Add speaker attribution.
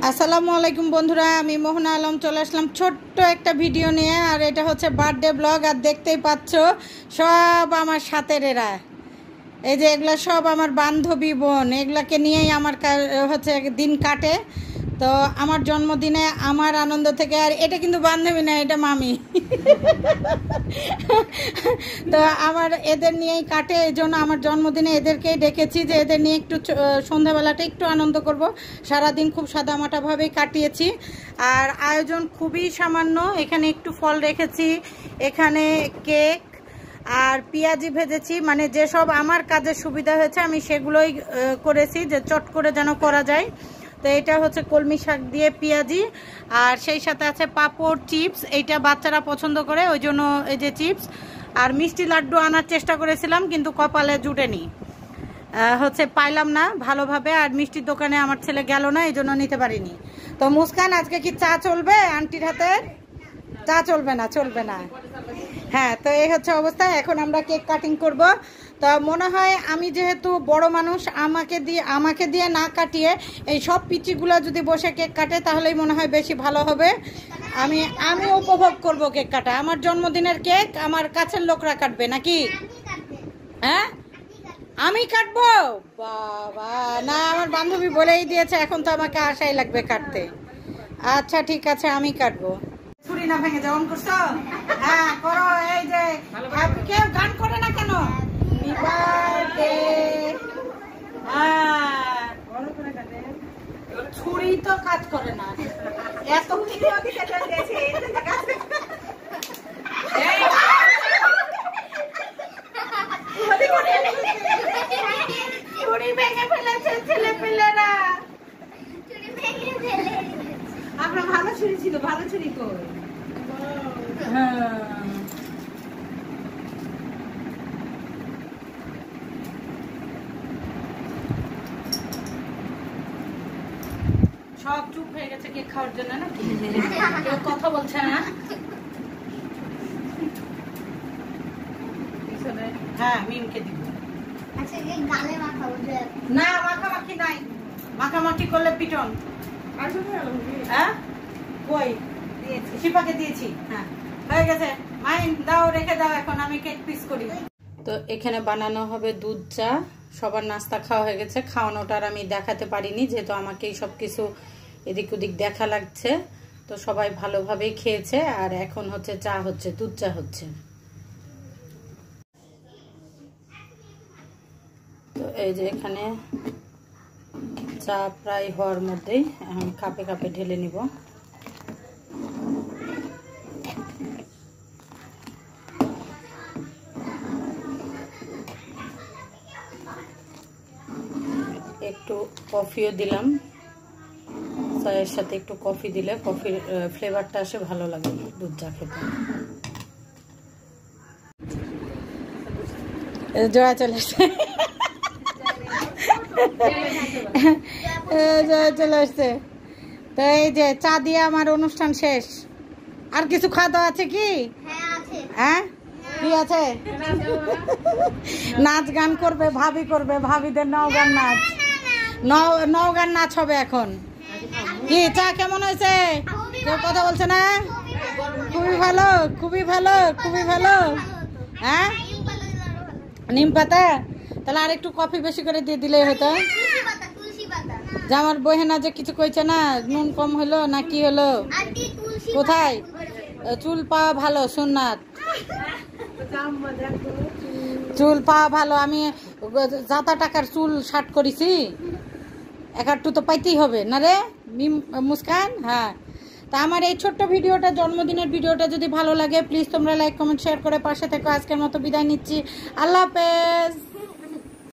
Speaker 1: আসসালামু আলাইকুম বন্ধুরা, আমি মোহনা আলম চলে আসলাম ছোট্ট একটা ভিডিও নিয়ে। আর এটা হচ্ছে বার্থডে ব্লগ। আর দেখতেই পাচ্ছ সব আমার সাথের এরা, এই যে এগুলা সব আমার বান্ধবী বোন, এগুলাকে নিয়েই আমার হচ্ছে দিন কাটে। তো আমার জন্মদিনে আমার আনন্দ থেকে, আর এটা কিন্তু বান্ধবী না, এটা মামি। তো আমার এদের নিয়েই কাটে, এই জন্য আমার জন্মদিনে এদেরকেই ডেকেছি যে এদের নিয়ে একটু সন্ধ্যাবেলাটা একটু আনন্দ করব। সারাদিন খুব সাদামাটাভাবেই কাটিয়েছি। আর আয়োজন খুবই সামান্য, এখানে একটু ফল রেখেছি, এখানে কেক আর পেঁয়াজি ভেজেছি, মানে যেসব আমার কাজের সুবিধা হয়েছে আমি সেগুলোই করেছি, যে চট করে যেন করা যায়। তো এটা হচ্ছে কলমি শাক দিয়ে পেঁয়াজি, আর সেই সাথে আছে পাঁপড়, চিপস। এইটা বাচ্চারা পছন্দ করে, ওই জন্য এই যে চিপস। আর মিষ্টি লাড্ডু আনার চেষ্টা করেছিলাম, কিন্তু কপালে জুটেনি, হচ্ছে পাইলাম না ভালোভাবে। আর মিষ্টির দোকানে আমার ছেলে গেল না, এই জন্য নিতে পারিনি। তো মুস্কান, আজকে কি চা চলবে? আন্টির হাতের চা চলবে না? চলবে না, হ্যাঁ। তো এই হচ্ছে অবস্থা। এখন আমরা কেক কাটিং করব। তো মনে হয় আমি যেহেতু বড় মানুষ, আমাকে দিয়ে না কাটিয়ে এই সব পিচিগুলো যদি বসে কেক কাটে তাহলেই মনে হয় বেশি ভালো হবে। আমি উপভোগ করব কেক কাটা। আমার জন্মদিনের কেক আমার কাছের লোকরা কাটবে নাকি? হ্যাঁ, আমি কাটবো? বাবা না, আমার বান্ধবী বলেই দিয়েছে এখন তো আমাকে আশাই লাগবে কাটতে। আচ্ছা ঠিক আছে, আমি কাটবো। ছুরি না ভেঙে যাও, অন করছো? হ্যাঁ করো। এই যে কেউ গান করে না কেন? Happy birthday. হ্যাঁ, ছুরি তো কাজ করে না, এত ছুরি ভেঙে ফেলেছে ছেলে পেলেরা। আপনার ভালো ছুরি ছিল, ভালো ছুরি কই? সব চুপ হয়ে গেছে কেক খাওয়ার জন্য নাকি? কেউ কথা বলছে না? হ্যাঁ, মিমকে দিব। না, মাখামাখি নাই, মাখামাখি করলে পিটন। হ্যাঁ কই দিয়েছি, শিপাকে দিয়েছি। হ্যাঁ হয়ে গেছে, মাইন দাও, রেখে দাও, এখন আমি কেক পিস করি। তো এখানে বানানো হবে দুধ চা। সবার নাস্তা খাওয়া হয়ে গেছে, খাওয়ানোটার আমি দেখাতে পারিনি যেহেতু আমাকেই সবকিছু এদিক ওদিক দেখা লাগছে। তো সবাই ভালোভাবেই খেয়েছে। আর এখন হচ্ছে চা হচ্ছে, দুধ চা হচ্ছে। তো এই যে এখানে চা প্রায় হওয়ার মধ্যেই, এখন কাপে কাপে ঢেলে নিব। একটু কফিও দিলাম, চায়ের সাথে একটু কফি দিলে কফির ফ্লেভারটা আসে, ভালো লাগে দুধ চা খেতে। জয়া চলে আসছে, জয়া চলে আসছে। তো এই যে চা দিয়ে আমার অনুষ্ঠান শেষ। আর কিছু খাওয়া দাওয়া আছে কি? হ্যাঁ, কি আছে? নাচ গান করবে, ভাবি করবে, ভাবিদের নওগান নাচ, নওগান নাচ হবে এখন। কি চা কেমন হয়েছে? কেউ কথা বলছে না? খুবই ভালো, খুবই ভালো, খুবই ভালো। হ্যাঁ, নিম পাতা? তাহলে আর একটু কফি বেশি করে দিয়ে দিলে হতো। যে আমার বহেনা যে কিছু কইছে না, নুন কম হলো না কি হলো? কোথায় চুল পাওয়া ভালো? সুন্নাত চুল পাওয়া ভালো। আমি যাতা টাকার চুল শার্ট করেছি, একটু তো পাইতেই হবে না রে মুস্কান? হ্যাঁ। তা আমার এই ছোট্ট ভিডিওটা, জন্মদিনের ভিডিওটা যদি ভালো লাগে প্লিজ তোমরা লাইক কমেন্ট শেয়ার করে পাশে থেকো। আজকের মতো বিদায় নিচ্ছি, আল্লাহ হাফেজ।